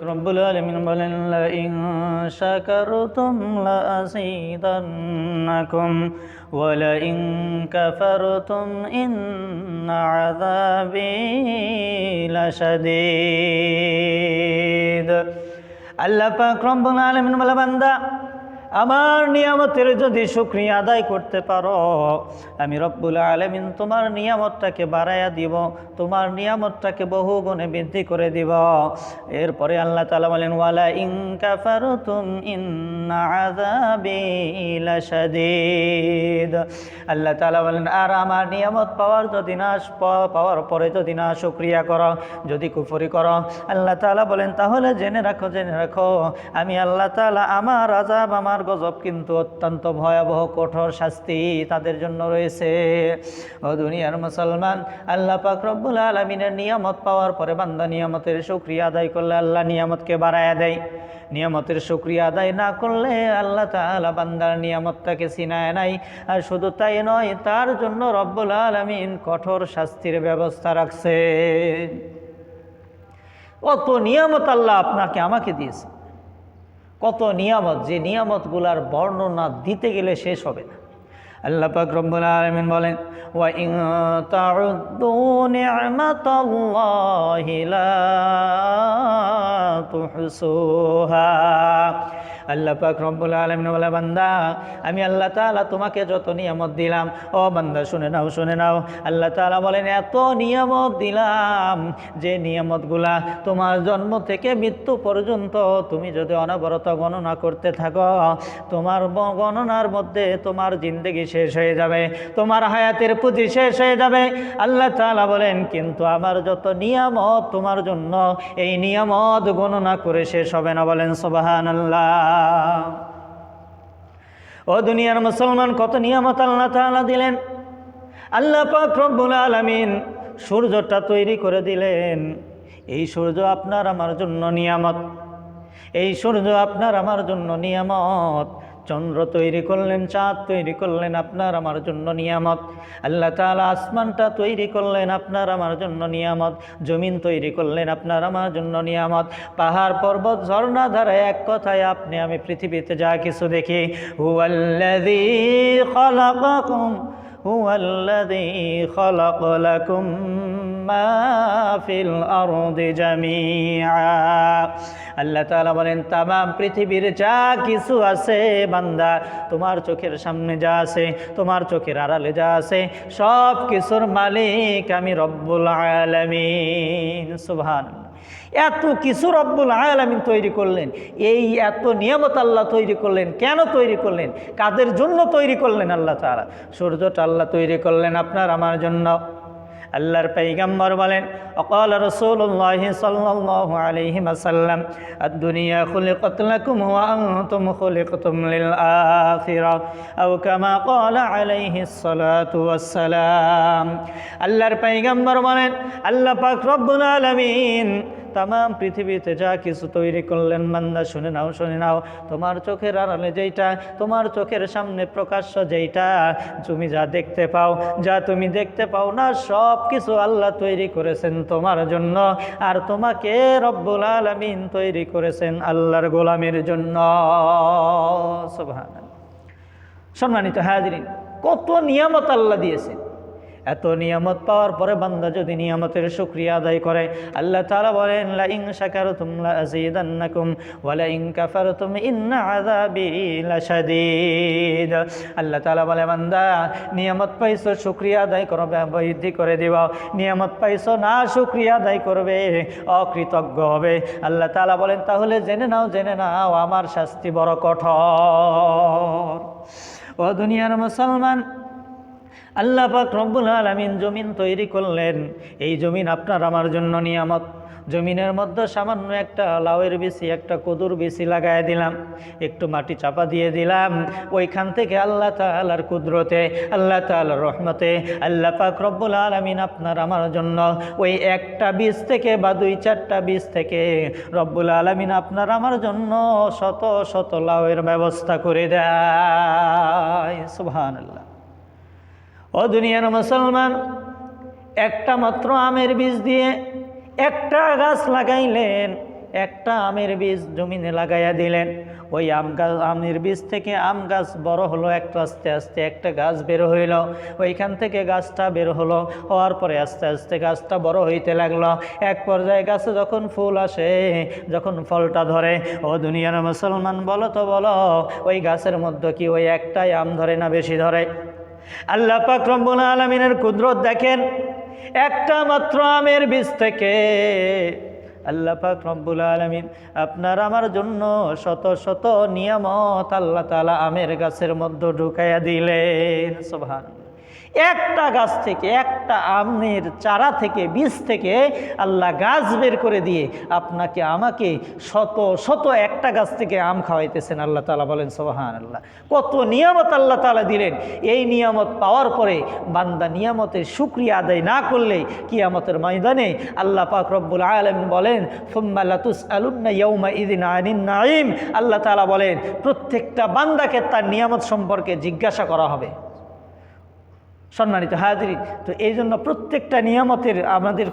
রব্বুল আলামিন বলেন, লা ইন শাকারতুম লা আযীদান্নাকুম ওয়া লা ইন কাফারতুম ইন্না আযাবি লাশাদীদ। আল্লাহ পাক রব্বুল আলামিন বলে, বান্দা আমার নিয়ামতের যদি শুকরিয়া আদায় করতে পারো, আমি রব্বুল আলামিন তোমার নিয়ামতটাকে বাড়াইয়া দিব, তোমার নিয়ামতটাকে বহু গুণে বৃদ্ধি করে দিব। এরপরে আল্লাহ তাআলা বলেন, ওয়ালা ইন কাফারতুম ইন্না আযাবি লাশাদীদ। আল্লাহ তাআলা বলেন, আর আমার নিয়ামত পাওয়ার পরে যদি না শুকরিয়া করো, যদি কুফরি করো, আল্লাহ তাআলা বলেন তাহলে জেনে রাখো আমি আল্লাহ তাআলা আমার আযাব, আমার গজব কিন্তু অত্যন্ত ভয়াবহ, কঠোর শাস্তি তাদের জন্য রয়েছে। ও দুনিয়ার মুসলমান, আল্লাহ পাক রব্বুল আলামিনের নিয়ামত পাওয়ার পরে বান্দা নিয়ামতের শুকরিয়া আদায় করলে আল্লাহ নিয়ামতকে বাড়ায়া দেয়। নিয়ামতের শুকরিয়া আদায় না করলে আল্লাহ তাআলা বান্দার নিয়ামতটাকে ছিনায় নাই। আর শুধু তাই নয়, তার জন্য রব্বুল আলামিন কঠোর শাস্তির ব্যবস্থা রাখছে। কত নিয়ামত আল্লাহ আপনাকে আমাকে দিয়েছে, কত নিয়ামত, যে নিয়ামতগুলার বর্ণনা দিতে গেলে শেষ হবে না। আল্লাহ পাক রব্বুল আলামিন বলেন, ওয়া ইন তাউদ্দু নি'মাতাল্লাহি লা তুহসুহা। আল্লাহ পাক রব্বুল আলামিন বলে, বান্দা আমি আল্লাহ তাআলা তোমাকে যত নিয়ামত দিলাম, ও বান্দা শুনে নাও। আল্লাহ তাআলা বলেন, এত নিয়ামত দিলাম যে নিয়ামতগুলা তোমার জন্ম থেকে মৃত্যু পর্যন্ত তুমি যদি অনবরত গণনা করতে থাকো, তোমার গণনার মধ্যে তোমার জিন্দেগি শেষ হয়ে যাবে, তোমার হায়াতের পুঁজি শেষ হয়ে যাবে। আল্লাহ তাআলা বলেন, কিন্তু আমার যত নিয়ামত তোমার জন্য, এই নিয়ামত গণনা করে শেষ হবে না। বলেন সুবহানাল্লাহ। ও দুনিয়ার মুসলমান, কত নিয়ামত আল্লাহ তাআলা দিলেন। আল্লাহ পাক রব্বুল আলামিন সূর্যটা তৈরি করে দিলেন। এই সূর্য আপনার আমার জন্য নিয়ামত, এই সূর্য আপনার আমার জন্য নিয়ামত। চন্দ্র তৈরি করলেন, চাঁদ তৈরি করলেন আপনার আমার জন্য নিয়ামত। আল্লাহ তাআলা আসমানটা তৈরি করলেন আপনার আমার জন্য নিয়ামত। জমিন তৈরি করলেন আপনার আমার জন্য নিয়ামত। পাহাড় পর্বত ঝর্ণা ধারা, এক কথায় আপনি আমি পৃথিবীতে যা কিছু দেখি, হুয়াল্লাযী খালাকাকুম হুয়াল্লাযী খালাক লাকুম মা ফিল আরদি জামিআ। আল্লাহ তাআলা বলেন, তামাম পৃথিবীর যা কিছু আছে বান্দা, তোমার চোখের সামনে যা আছে, তোমার চোখের আড়ালে যা আছে, সব কিছুর মালিক আমি রব্বুল আলামিন। সুবহানাল্লাহ। এত কিছু রব্বুল আলামিন তৈরি করলেন, এই এত নিয়ামত আল্লাহ তৈরি করলেন। কেন তৈরি করলেন? কাদের জন্য তৈরি করলেন আল্লাহ তাআলা? সূর্যটা আল্লাহ তৈরি করলেন আপনার আমার জন্য। আল্লাহর পয়গম্বর বলেন, অকাল রাসূলুল্লাহ সাল্লাল্লাহু আলাইহি ওয়াসাল্লাম, আদ-দুনিয়া খুলিকাত লাকুম ওয়া আনতুম খুলিকতুম লিল আখিরাহ, আও কামা ক্বালা আলাইহিস সালাতু ওয়াস সালাম। আল্লাহর পয়গম্বর বলেন, আল্লাহ পাক রব্বুল আলামিন তামাম পৃথিবীতে যা কিছু তৈরি করলেন, বান্দা শুনে নাও, তোমার চোখের আড়ালে যেইটা, তোমার চোখের সামনে প্রকাশ্য যেইটা তুমি যা দেখতে পাও, যা তুমি দেখতে পাও না, সব কিছু আল্লাহ তৈরি করেছেন তোমার জন্য। আর তোমাকে রব্বুল আলামিন তৈরি করেছেন আল্লাহর গোলামের জন্য। সুবহানাল্লাহ। সম্মানিত হাজিরিন, কত নিয়ামত আল্লাহ দিয়েছেন। এত নিয়ামত পাওয়ার পরে বান্দা যদি নিয়ামতের শুকরিয়া আদায় করে, আল্লাহ তাআলা বলেন, লা ইন শাকারতুম লা আযীদান্নাকুম ওয়া লা ইন কাফারতুম ইন্না আযাবি লাশাদীদ। আল্লাহ তাআলা বলে, বান্দা নিয়ামত পাইছো, শুকরিয়া আদায় করবে, বৃদ্ধি করে দিব। নিয়ামত পাইছো না, শুকরিয়া আদায় করবে, অকৃতজ্ঞ হবে। আল্লাহ তাআলা বলেন, তাহলে জেনে নাও আমার শাস্তি বড় কঠোর। ও দুনিয়ার মুসলমান, আল্লাহ পাক রব্বুল আলামিন জমিন তৈরি করলেন। এই জমিন আপনার আমার জন্য নিয়ামত। জমিনের মধ্যে সামান্য একটা লাউয়ের বিচি, একটা কদুর বিচি লাগায় দিলাম, একটু মাটি চাপা দিয়ে দিলাম, ওইখান থেকে আল্লাহ তাআলার কুদরতে, আল্লাহ তাআলার রহমতে আল্লাহ পাক রব্বুল আলামিন আপনার আমার জন্য ওই একটা বীজ থেকে বা 2-4টা বীজ থেকে রব্বুল আলামিন আপনার আমার জন্য শত শত লাউয়ের ব্যবস্থা করে দেয়। সুবহানাল্লাহ। ও দুনিয়ার মুসলমান, একটা মাত্র আমের বীজ দিয়ে একটা গাছ লাগাইলেন, একটা আমের বীজ জমিনে লাগাইয়া দিলেন। ওই আমের বীজ থেকে আম গাছ বড় হলো, একটা আস্তে আস্তে একটা গাছ বের হইল। ওইখান থেকে গাছটা বের হলো, হওয়ার পরে আস্তে আস্তে গাছটা বড় হইতে লাগলো। এক পর্যায়ে গাছে যখন ফুল আসে, যখন ফলটা ধরে, ও দুনিয়ার মুসলমান বলো তো বলো, ওই গাছের মধ্যে কি ওই একটাই আম ধরে না বেশি ধরে? আল্লাহ পাক রব্বুল আলামিনের কুদরত দেখেন। একটা মাত্র আমের বীজ থেকে আল্লাহ পাক রব্বুল আলামিন আপনার আমার জন্য শত শত নিয়ামত আল্লাহ তাআলা আমের গাছের মধ্যে ঢুকাইয়া দিলেন। সুবহানাল্লাহ। একটা গাছ থেকে, একটা আমের চারা থেকে, বীজ থেকে আল্লাহ গাছ বের করে দিয়ে আপনাকে আমাকে শত শত একটা গাছ থেকে আম খাওয়াইতেছেন। আল্লাহ তাআলা বলেন সুবহানাল্লাহ। কত নিয়ামত আল্লাহ তাআলা দিলেন। এই নিয়ামত পাওয়ার পরে বান্দা নিয়ামতের শুকরিয়া আদায় না করলে কিয়ামতের ময়দানে আল্লাহ পাক রব্বুল আলামিন বলেন সুম্মা লাতুসআলুন্না ইয়াউমা ইযিন আনিন নাঈম। আল্লাহ তাআলা বলেন প্রত্যেকটা বান্দাকে তার নিয়ামত সম্পর্কে জিজ্ঞাসা করা হবে। সম্মানিত হাজিরিন, তো এই জন্য প্রত্যেকটা নিয়ামতের আমাদের